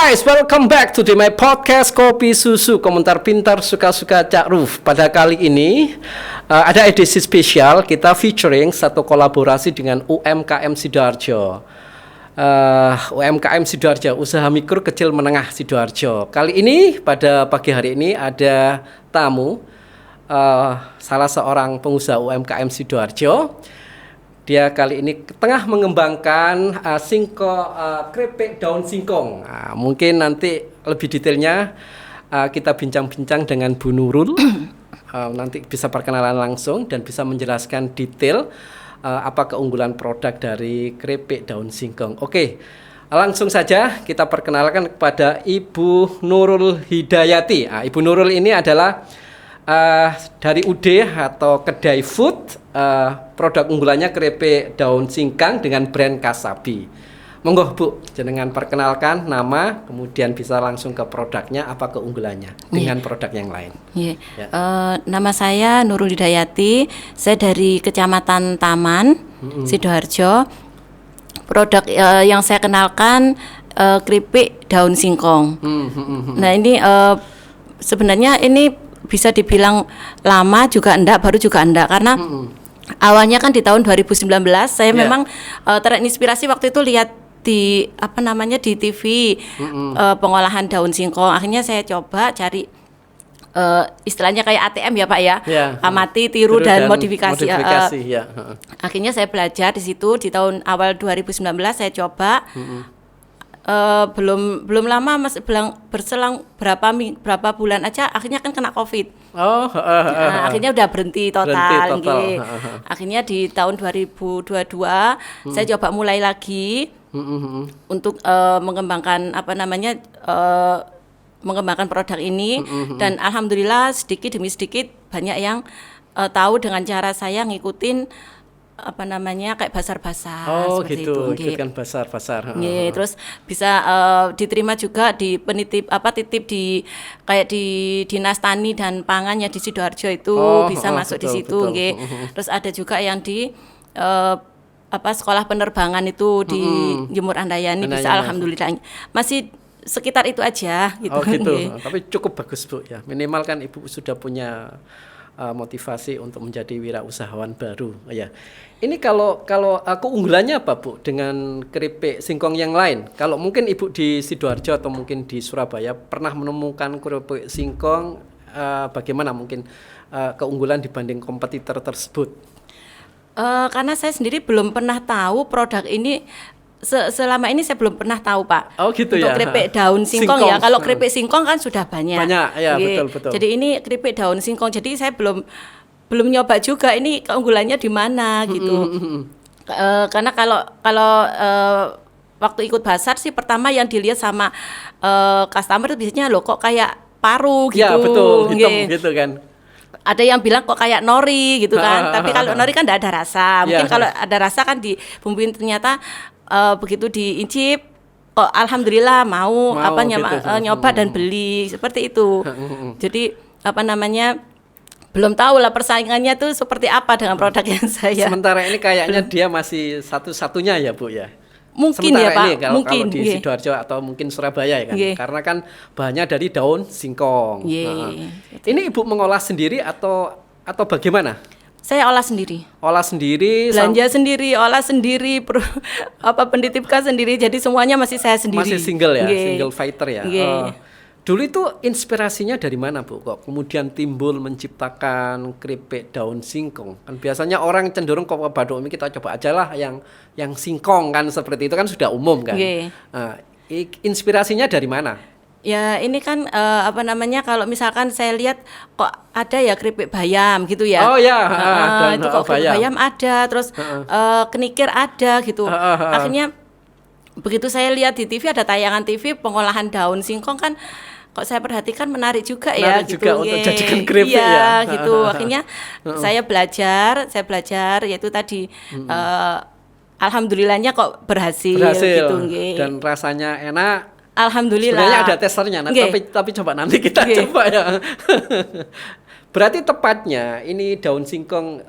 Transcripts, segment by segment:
guys, welcome back to my podcast Kopi Susu, komentar pintar suka-suka Cak Ruf. Pada kali ini ada edisi spesial, kita featuring satu kolaborasi dengan UMKM Sidoarjo. UMKM Sidoarjo, usaha mikro kecil menengah Sidoarjo. Kali ini pada pagi hari ini ada tamu, salah seorang pengusaha UMKM Sidoarjo. Dia kali ini tengah mengembangkan keripik daun singkong. Mungkin nanti lebih detailnya kita bincang-bincang dengan Bu Nurul. Nanti bisa perkenalan langsung dan bisa menjelaskan detail apa keunggulan produk dari keripik daun singkong. Oke, langsung saja kita perkenalkan kepada Ibu Nurul Hidayati. Ibu Nurul ini adalah dari UD atau kedai food, produk unggulannya keripik daun singkang dengan brand Kasabi. Monggo Bu, jenengan perkenalkan nama, kemudian bisa langsung ke produknya, apa keunggulannya dengan produk yang lain. Ya. Nama saya Nurul Hidayati, saya dari Kecamatan Taman, Sidoarjo. Produk yang saya kenalkan keripik daun singkong. Nah ini sebenarnya ini bisa dibilang lama juga enggak, baru juga enggak, karena awalnya kan di tahun 2019 saya memang terinspirasi waktu itu lihat di di TV pengolahan daun singkong. Akhirnya saya coba cari istilahnya kayak ATM ya Pak ya, amati, tiru dan modifikasi. Akhirnya saya belajar di situ di tahun awal 2019 saya coba. Belum lama masih berselang berapa bulan aja akhirnya kan kena COVID. Akhirnya udah berhenti total. Akhirnya di tahun 2022 saya coba mulai lagi untuk mengembangkan mengembangkan produk ini dan alhamdulillah sedikit demi sedikit banyak yang tahu dengan cara saya ngikutin kayak basar-basar seperti gitu, ikutkan basar-basar. Terus bisa diterima juga di titip di kayak di Dinas Tani dan Pangan ya di Sidoarjo itu bisa masuk di situ. Terus ada juga yang di sekolah penerbangan itu di Jemur Andayani bisa alhamdulillah. Masih sekitar itu aja gitu. Tapi cukup bagus Bu ya. Minimal kan Ibu sudah punya motivasi untuk menjadi wirausahawan baru ya. Ini kalau keunggulannya apa Bu dengan keripik singkong yang lain? Kalau mungkin Ibu di Sidoarjo atau mungkin di Surabaya pernah menemukan keripik singkong, bagaimana mungkin keunggulan dibanding kompetitor tersebut? Karena saya sendiri belum pernah tahu produk ini. Selama ini saya belum pernah tahu Pak. Gitu untuk keripik daun singkong ya. Kalau keripik singkong kan sudah banyak. Ya betul. Jadi ini keripik daun singkong. Jadi saya belum nyoba juga ini keunggulannya di mana gitu. Karena kalau waktu ikut basar sih pertama yang dilihat sama customer itu biasanya loh kok kayak paru gitu. Ya betul, hitam gitu kan. Ada yang bilang kok kayak nori gitu kan. Tapi kalau nori kan enggak ada rasa. Mungkin kalau ada rasa kan dibumbuin ternyata begitu diincip, alhamdulillah mau nyoba dan beli seperti itu. Jadi belum tahu lah persaingannya tuh seperti apa dengan produk yang saya. Sementara ini kayaknya dia masih satu-satunya ya Bu ya. Mungkin sementara ya Pak. Ini kalau di Sidoarjo atau mungkin Surabaya ya kan. Karena kan bahannya dari daun singkong. Ini Ibu mengolah sendiri atau bagaimana? Saya olah sendiri. Belanja sendiri, olah sendiri, penitipkan sendiri. Jadi semuanya masih saya sendiri. Masih single ya, single fighter ya. Dulu itu inspirasinya dari mana Bu? Kok kemudian timbul menciptakan keripik daun singkong? Kan biasanya orang cenderung kok Badung ini kita coba aja lah yang singkong kan seperti itu kan sudah umum kan. Inspirasinya dari mana? Ya ini kan kalau misalkan saya lihat kok ada ya keripik bayam gitu ya. Itu kok keripik bayam ada, terus kenikir ada gitu. Akhirnya begitu saya lihat di TV ada tayangan TV pengolahan daun singkong kan kok saya perhatikan menarik juga ya gitu. Untuk jadikan keripik gitu. Akhirnya saya belajar yaitu tadi alhamdulillahnya kok berhasil gitu. Dan rasanya enak. Alhamdulillah. Sebenarnya ada testernya, tapi coba nanti kita coba ya. Berarti tepatnya ini daun singkong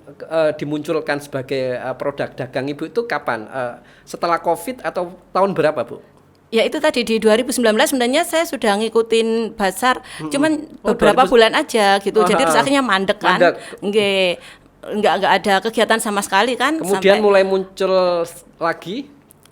dimunculkan sebagai produk dagang Ibu itu kapan? Setelah COVID atau tahun berapa Bu? Ya itu tadi di 2019 sebenarnya saya sudah ngikutin Basar, cuman Oh, beberapa 2000 bulan aja gitu. Jadi terus akhirnya mandek kan. Mandek. Nggak ada kegiatan sama sekali kan. Kemudian sampai mulai muncul lagi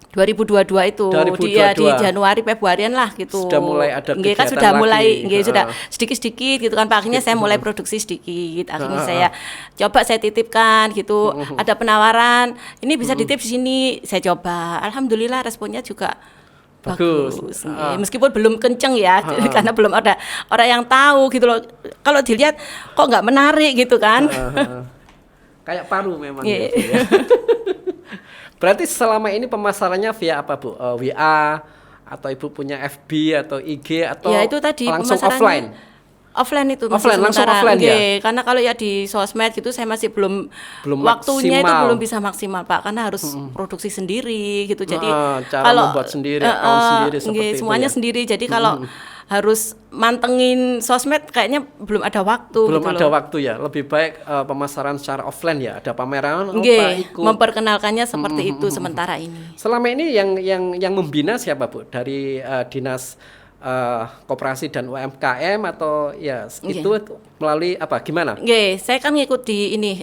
2022 itu 2022. di Januari Februarian lah gitu. Sudah mulai ada Nggih, kan kegiatan sudah lagi. mulai nggih sudah sedikit-sedikit gitu kan Pak. Akhirnya saya mulai produksi sedikit. Akhirnya saya coba saya titipkan gitu. Ada penawaran, ini bisa dititip di sini. Saya coba. Alhamdulillah responnya juga bagus. Nggih. Meskipun belum kenceng ya karena belum ada orang yang tahu gitu loh. Kalau dilihat kok nggak menarik gitu kan. Kayak paru memang Iya. ya, Bu, ya. Berarti selama ini pemasarannya via apa, Bu? WA atau Ibu punya FB atau IG atau Ya itu tadi langsung pemasarannya offline? Offline itu masih Offline, langsung sementara. offline ya? Nggih, karena kalau ya di sosmed gitu saya masih belum waktunya itu maksimal. belum bisa maksimal Pak, karena harus produksi sendiri gitu. Jadi Cara kalau membuat sendiri, account sendiri seperti nggih, itu semuanya ya? sendiri. Jadi kalau harus mantengin sosmed kayaknya belum ada waktu Belum gitu ada loh. waktu ya. Lebih baik pemasaran secara offline ya. Ada pameran, Nggih, ikut. memperkenalkannya seperti itu sementara ini. Selama ini yang membina siapa, Bu? Dari Dinas Koperasi dan UMKM atau ya Nggih. itu melalui apa? Gimana? Nggih, saya kan ngikuti ini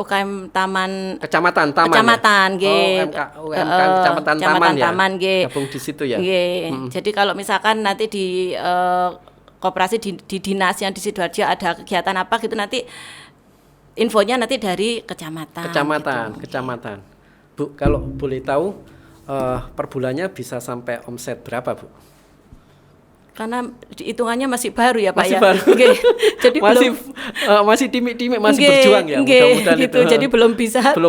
UKM Taman Kecamatan Taman. Kecamatan, ya? nggih. UMKM Kecamatan Taman ya. Taman, nggih. Gabung di situ ya. Nggih. Jadi kalau misalkan nanti di koperasi di dinas yang di Sidoarjo ada kegiatan apa gitu, nanti infonya nanti dari kecamatan. gitu. Kecamatan. Bu, kalau boleh tahu per bulannya bisa sampai omset berapa, Bu? Karena hitungannya masih baru ya Pak Masih ya. baru. Nggih. Jadi masih timik-timik, masih nggih, berjuang ya, nggih, mudah-mudahan gitu. itu. Jadi belum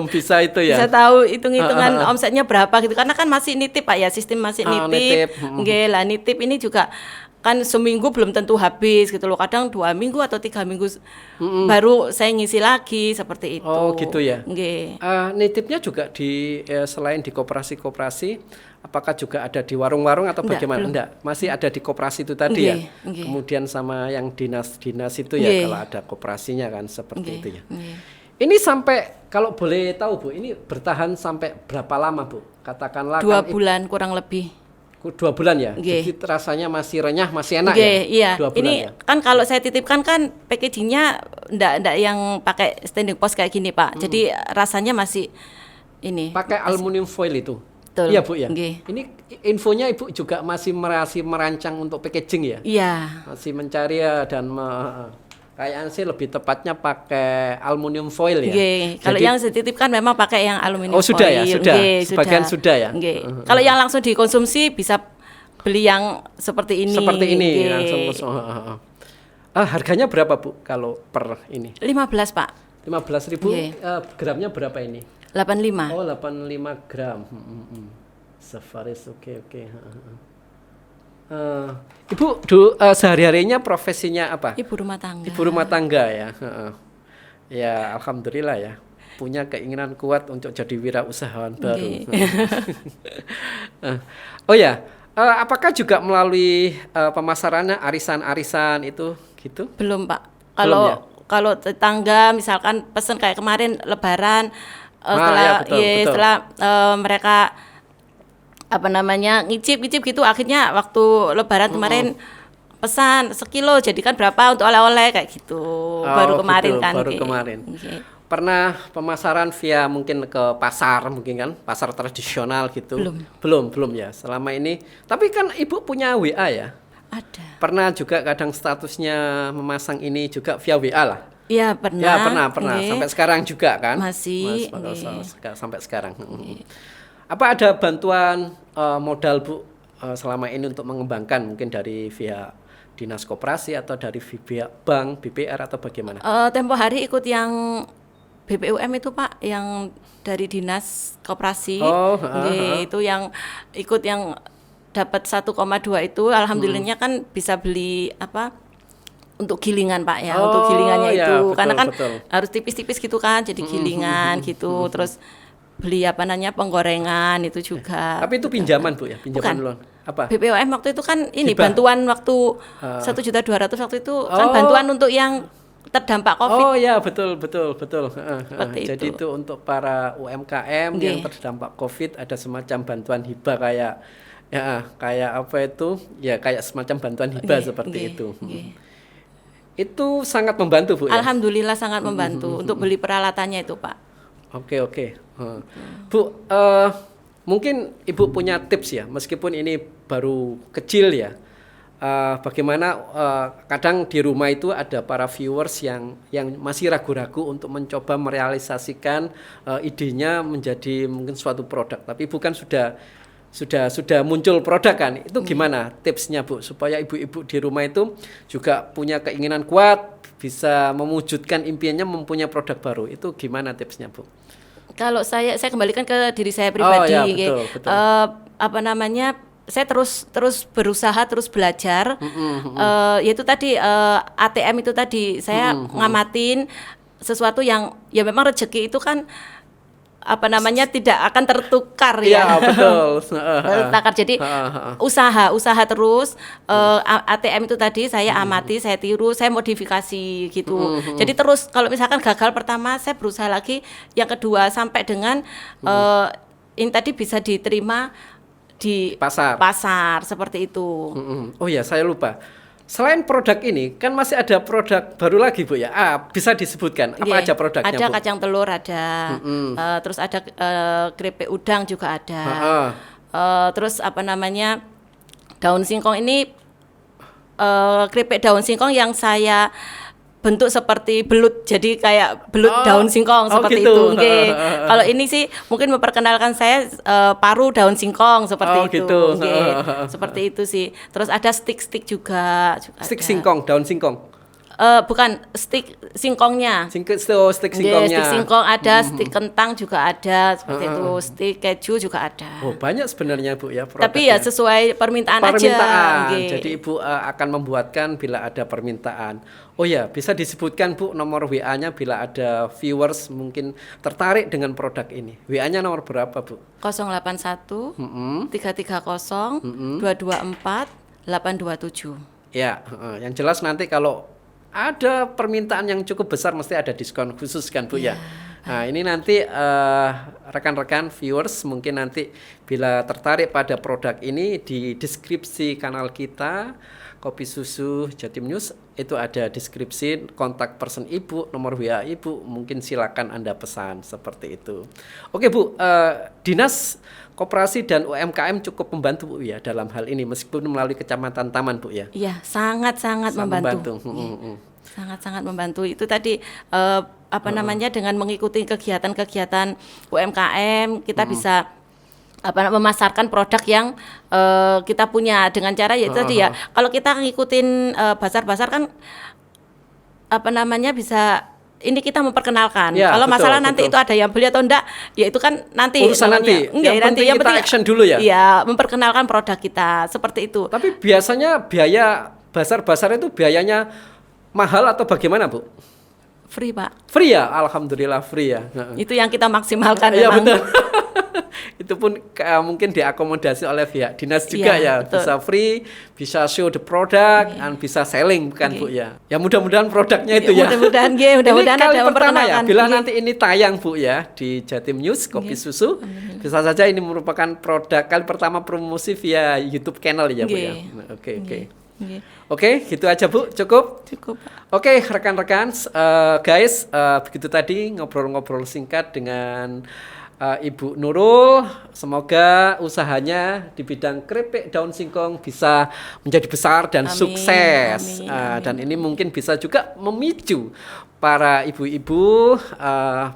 bisa itu ya. bisa tahu hitung-hitungan omsetnya berapa gitu, karena kan masih nitip Pak ya, sistem masih nitip. Nitip. Nggih lah, nitip ini juga kan seminggu belum tentu habis gitu loh, kadang 2 minggu atau 3 minggu baru saya ngisi lagi seperti itu. Oh gitu ya. Nggih. Nitipnya juga di selain di koperasi-koperasi, apakah juga ada di warung-warung atau Enggak, bagaimana? belum. Enggak, masih ada di koperasi itu tadi ya. Nggih. Kemudian sama yang dinas-dinas itu ya, Nggih. kalau ada koperasinya kan seperti Nggih, itu ya. nggih. Ini sampai kalau boleh tahu Bu, ini bertahan sampai berapa lama Bu? Katakanlah 2 kan bulan kurang lebih. 2 bulan ya. Nggih. Jadi rasanya masih renyah, masih enak Nggih, ya. iya. 2 bulan Ini ya. kan kalau saya titipkan kan packagingnya ndak yang pakai standing post kayak gini Pak. Jadi rasanya masih ini. Pakai aluminium foil itu. Betul. Iya Bu ya. Nggih. Ini infonya Ibu juga masih merancang untuk packaging ya. Iya. Masih mencari ya dan kayaknya sih lebih tepatnya pakai aluminium foil ya. Nggih. Kalau Jadi- yang saya titipkan memang pakai yang aluminium Oh, sudah ya, foil. sudah. Nggih, Sebagian sudah ya? Nggih. Kalau yang langsung dikonsumsi bisa beli yang seperti ini. seperti ini Nggih. langsung. Harganya berapa Bu kalau per ini? 15 Pak. 15.000 Nggih. gramnya berapa ini? 85. Oh 85 gram. Safaris oke. Ibu sehari-harinya profesinya apa? Ibu rumah tangga. Ibu rumah tangga ya. Ya alhamdulillah ya. Punya keinginan kuat untuk jadi wirausahawan baru. Oh ya, apakah juga melalui pemasarannya arisan-arisan itu gitu? Belum Pak. Belum ya? Kalau tetangga misalkan pesen kayak kemarin Lebaran setelah ya, betul, betul. setelah mereka apa namanya ngicip gitu, akhirnya waktu Lebaran kemarin pesan sekilo jadikan berapa untuk oleh-oleh kayak gitu. Baru kemarin gitu, kan. baru Nggih. kemarin. Nggih. Pernah pemasaran via mungkin ke pasar mungkin kan, pasar tradisional gitu? Belum ya selama ini. Tapi kan Ibu punya WA ya? Ada. Pernah juga kadang statusnya memasang ini juga via WA lah? Iya pernah. Ya pernah. Nggih. Sampai sekarang juga kan? Masih, Sampai sekarang. Apa ada bantuan modal Bu selama ini untuk mengembangkan mungkin dari via dinas koperasi atau dari via bank, BPR atau bagaimana? Tempo hari ikut yang BPUM itu Pak, yang dari dinas koperasi. Oh, Nggih, itu yang ikut yang dapat 1,2 itu, alhamdulillahnya kan bisa beli apa untuk gilingan Pak ya, untuk gilingannya ya, itu betul, karena kan betul. harus tipis-tipis gitu kan, jadi gilingan gitu, terus beli apa namanya penggorengan itu juga. Tapi itu pinjaman Bu ya, pinjaman Bukan. loan. Apa? BPOM waktu itu kan ini Hibah. bantuan waktu 1.200.000 waktu itu kan Oh. bantuan untuk yang terdampak Covid. Oh ya betul. Seperti Jadi itu. untuk para UMKM yang Nggih. terdampak COVID ada semacam bantuan hibah kayak Ya, kayak apa itu? Ya kayak semacam bantuan hibah seperti itu. Itu sangat membantu, Bu ya. Alhamdulillah sangat membantu untuk beli peralatannya itu, Pak. Oke. Bu, mungkin Ibu punya tips ya, meskipun ini baru kecil ya. Bagaimana kadang di rumah itu ada para viewers yang masih ragu-ragu untuk mencoba merealisasikan idenya menjadi mungkin suatu produk, tapi Ibu kan sudah muncul produk kan. Itu gimana tipsnya, Bu, supaya ibu-ibu di rumah itu juga punya keinginan kuat, bisa mewujudkan impiannya mempunyai produk baru. Itu gimana tipsnya, Bu? Kalau saya kembalikan ke diri saya pribadi, Oh, ya, betul. Saya terus berusaha, terus belajar. Yaitu tadi ATM itu tadi saya ngamatin sesuatu yang ya memang rezeki itu kan tidak akan tertukar ya. Betul. Tertukar. Jadi usaha terus. ATM itu tadi saya amati, saya tiru, saya modifikasi gitu. Jadi terus kalau misalkan gagal pertama, saya berusaha lagi yang kedua sampai dengan ini tadi bisa diterima di pasar seperti itu. Oh ya, saya lupa. Selain produk ini, kan masih ada produk baru lagi, Bu ya. Bisa disebutkan apa aja produknya, ada Bu? Kacang telur ada, terus ada keripik udang juga ada. Terus daun singkong ini keripik daun singkong yang saya bentuk seperti belut, jadi kayak belut daun singkong seperti gitu. itu. Kalau ini sih mungkin memperkenalkan saya paru daun singkong seperti itu. Gitu. Seperti itu sih. Terus ada stick juga Stick ada. singkong, daun singkong. Bukan stick singkongnya. Stick singkongnya. Stick singkong ada, stick kentang juga ada, seperti itu. Stick keju juga ada. Oh, banyak sebenarnya, Bu ya produknya. Tapi ya sesuai permintaan aja. Jadi Ibu akan membuatkan bila ada permintaan. Oh ya, bisa disebutkan, Bu, nomor WA-nya bila ada viewers mungkin tertarik dengan produk ini. WA-nya nomor berapa, Bu? 081 330 224 827. Ya, yang jelas nanti kalau ada permintaan yang cukup besar mesti ada diskon khusus kan, Bu ya. Nah, ini nanti rekan-rekan viewers mungkin nanti bila tertarik pada produk ini, di deskripsi kanal kita Kopi Susu Jatim News itu ada deskripsi kontak person Ibu, nomor WA Ibu, mungkin silakan Anda pesan seperti itu. Oke, Bu, Dinas Koperasi dan UMKM cukup membantu, Bu ya, dalam hal ini meskipun melalui Kecamatan Taman, Bu ya. Iya, sangat membantu. Sangat membantu. Itu tadi dengan mengikuti kegiatan-kegiatan UMKM kita bisa memasarkan produk yang kita punya dengan cara yaitu tadi ya. Kalau kita ngikutin bazar-bazar kan bisa ini kita memperkenalkan. Ya, kalau betul, masalah nanti itu ada yang beli atau enggak, ya itu kan nanti urusan nanti. Yang penting kita action dulu ya. Iya, memperkenalkan produk kita seperti itu. Tapi biasanya biaya bazar-bazar itu biayanya mahal atau bagaimana, Bu? Free, Pak. Free ya, alhamdulillah free ya. Itu yang kita maksimalkan. Iya betul. Itu pun mungkin diakomodasi oleh pihak dinas juga ya. Betul. Bisa free, bisa show the product, dan bisa selling bukan, Bu ya. Ya mudah-mudahan produknya itu ya. Mudah-mudahan ini kali ada pertama ya. Bila Nggih. nanti ini tayang, Bu ya, di Jatim News Kopi Susu, bisa saja ini merupakan produk kali pertama promosi via YouTube channel ya, Bu ya. Oke, gitu aja, Bu. Cukup, Pak. Oke, rekan-rekan, guys, begitu tadi ngobrol-ngobrol singkat dengan Ibu Nurul. Semoga usahanya di bidang keripik daun singkong bisa menjadi besar dan sukses. Dan ini mungkin bisa juga memicu para ibu-ibu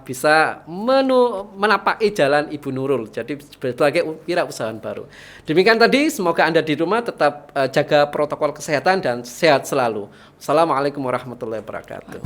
bisa menapaki jalan Ibu Nurul. Jadi sebagai wirausahawan baru. Demikian tadi, semoga Anda di rumah tetap jaga protokol kesehatan dan sehat selalu. Assalamualaikum warahmatullahi wabarakatuh.